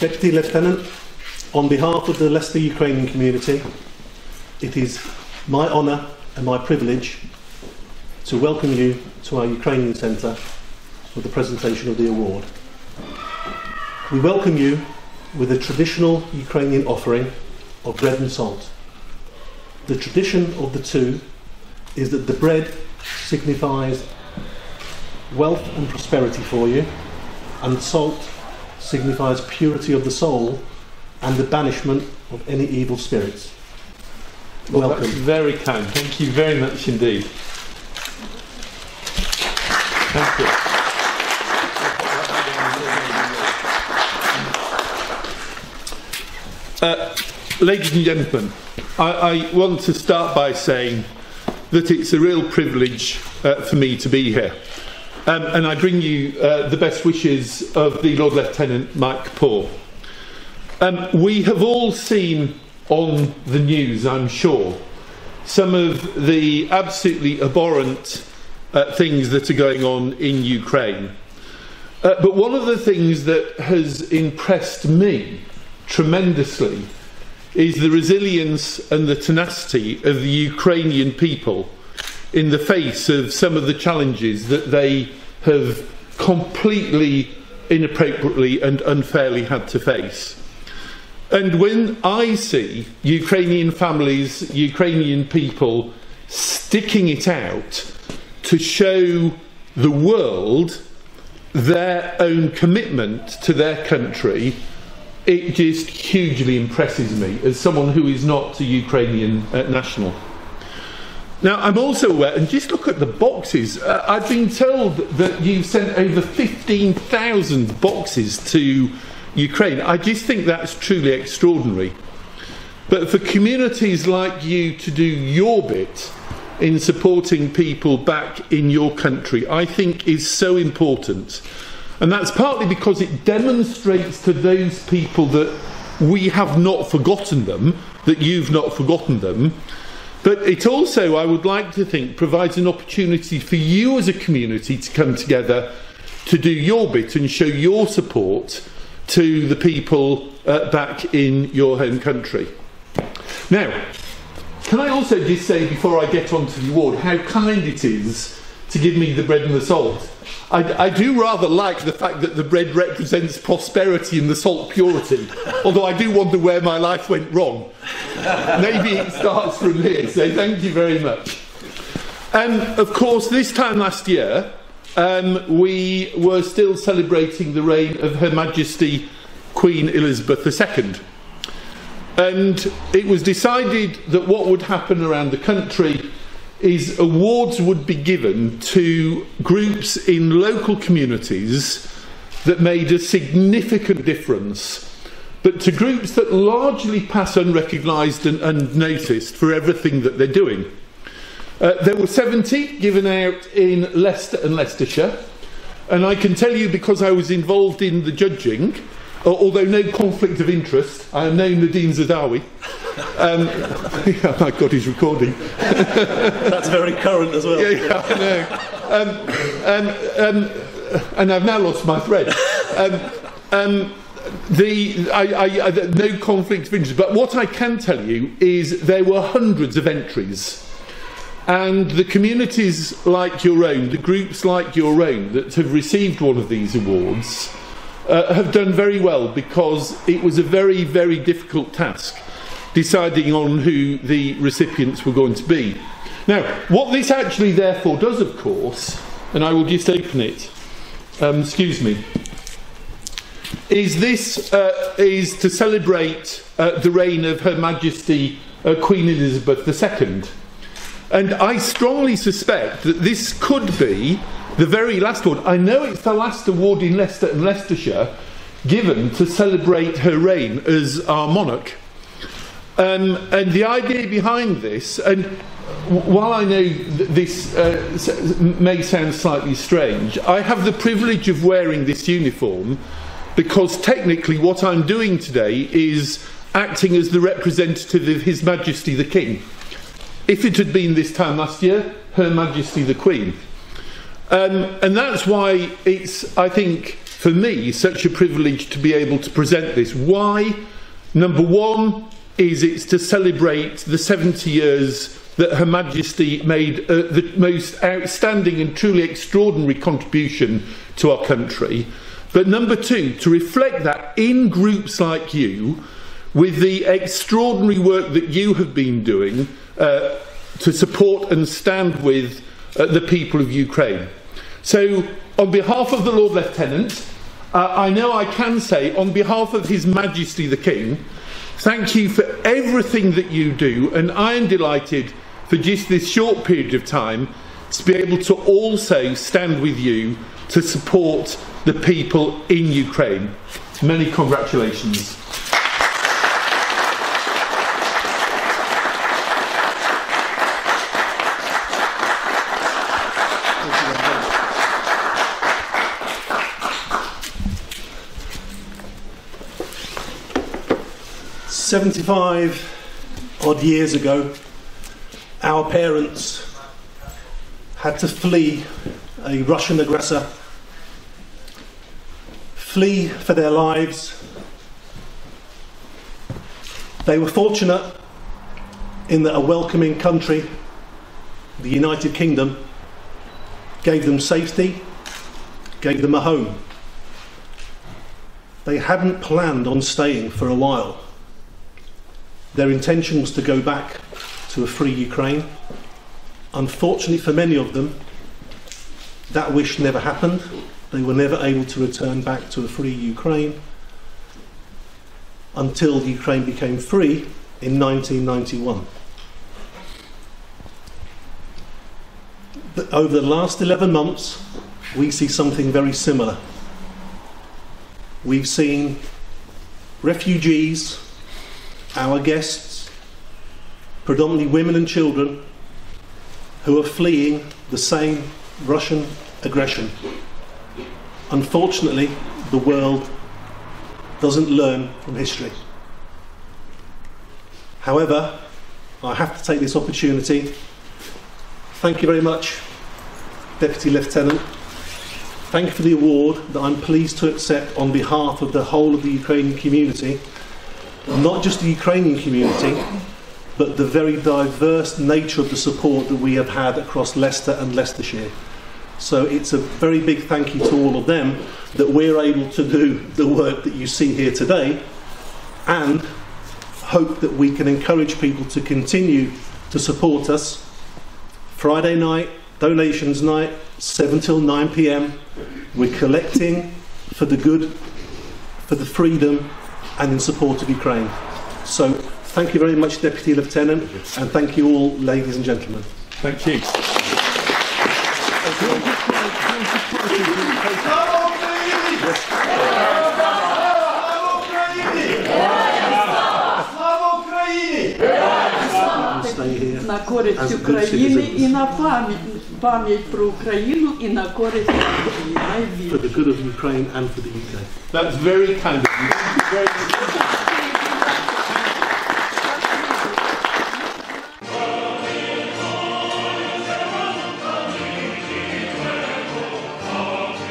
Deputy Lieutenant, on behalf of the Leicester Ukrainian community, it is my honour and my privilege to welcome you to our Ukrainian Centre for the presentation of the award. We welcome you with a traditional Ukrainian offering of bread and salt. The tradition of the two is that the bread signifies wealth and prosperity for you, and salt signifies purity of the soul and the banishment of any evil spirits. Well, Welcome. that's very kind. Thank you very much indeed. Thank you. Ladies and gentlemen, I want to start by saying that it's a real privilege for me to be here. And I bring you the best wishes of the Lord Lieutenant Mike Poor. We have all seen on the news, I'm sure, some of the absolutely abhorrent things that are going on in Ukraine. But one of the things that has impressed me tremendously is the resilience and the tenacity of the Ukrainian people in the face of some of the challenges that they have completely inappropriately and unfairly had to face. And when I see Ukrainian families, Ukrainian people sticking it out to show the world their own commitment to their country, it just hugely impresses me as someone who is not a Ukrainian national. Now, I'm also aware, and just look at the boxes, I've been told that you've sent over 15,000 boxes to Ukraine. I just think that's truly extraordinary. But for communities like you to do your bit in supporting people back in your country, I think is so important. And that's partly because it demonstrates to those people that we have not forgotten them, that you've not forgotten them. But it also, I would like to think, provides an opportunity for you as a community to come together to do your bit and show your support to the people back in your home country. Now, can I also just say, before I get on to the award, how kind it is to give me the bread and the salt. I do rather like the fact that the bread represents prosperity and the salt purity, although I do wonder where my life went wrong. Maybe it starts from here, so thank you very much. Of course, this time last year, we were still celebrating the reign of Her Majesty Queen Elizabeth II. And it was decided that what would happen around the country is awards would be given to groups in local communities that made a significant difference, but to groups that largely pass unrecognised and unnoticed for everything that they're doing. There were 70 given out in Leicester and Leicestershire, and I can tell you, because I was involved in the judging, although no conflict of interest, I am now Nadine Zadawi. Oh my God, he's recording. That's very current as well. Yeah, I know. And I've now lost my thread. No conflict of interest. But what I can tell you is there were hundreds of entries. And the communities like your own, the groups like your own that have received one of these awards have done very well, because it was a very, very difficult task deciding on who the recipients were going to be. Now, what this actually therefore does, of course, and I will just open it, excuse me, is this is to celebrate the reign of Her Majesty Queen Elizabeth II. And I strongly suspect that this could be the very last award. I know it's the last award in Leicester and Leicestershire given to celebrate her reign as our monarch. And the idea behind this, and while I know this may sound slightly strange, I have the privilege of wearing this uniform because technically what I'm doing today is acting as the representative of His Majesty the King. If it had been this time last year, Her Majesty the Queen. And that's why it's, I think, for me, such a privilege to be able to present this. Why? Number one is it's to celebrate the 70 years that Her Majesty made the most outstanding and truly extraordinary contribution to our country. But number two, to reflect that in groups like you, with the extraordinary work that you have been doing to support and stand with the people of Ukraine. So, on behalf of the Lord Lieutenant, I know I can say, on behalf of His Majesty the King, thank you for everything that you do, and I am delighted for just this short period of time to be able to also stand with you to support the people in Ukraine. Many congratulations. Odd years ago, our parents had to flee a Russian aggressor, flee for their lives. They were fortunate in that a welcoming country, the United Kingdom, gave them safety, gave them a home. They hadn't planned on staying for a while. Their intention was to go back to a free Ukraine. Unfortunately for many of them, that wish never happened. They were never able to return back to a free Ukraine until Ukraine became free in 1991. But over the last 11 months, we see something very similar. We've seen refugees, our guests, predominantly women and children, who are fleeing the same Russian aggression. Unfortunately, the world doesn't learn from history. However, I have to take this opportunity. Thank you very much, Deputy Lieutenant. Thank you for the award that I'm pleased to accept on behalf of the whole of the Ukrainian community. Not just the Ukrainian community, but the very diverse nature of the support that we have had across Leicester and Leicestershire. So it's a very big thank you to all of them that we're able to do the work that you see here today, and hope that we can encourage people to continue to support us. Friday night, donations night, 7 till 9 p.m. We're collecting for the good, for the freedom, and in support of Ukraine. So thank you very much, Deputy Lieutenant, and thank you all, ladies and gentlemen. Thank you. На користь України і на пам'ять про Україну і на користь України. For the good of Ukraine and for the UK. That's very kind of you.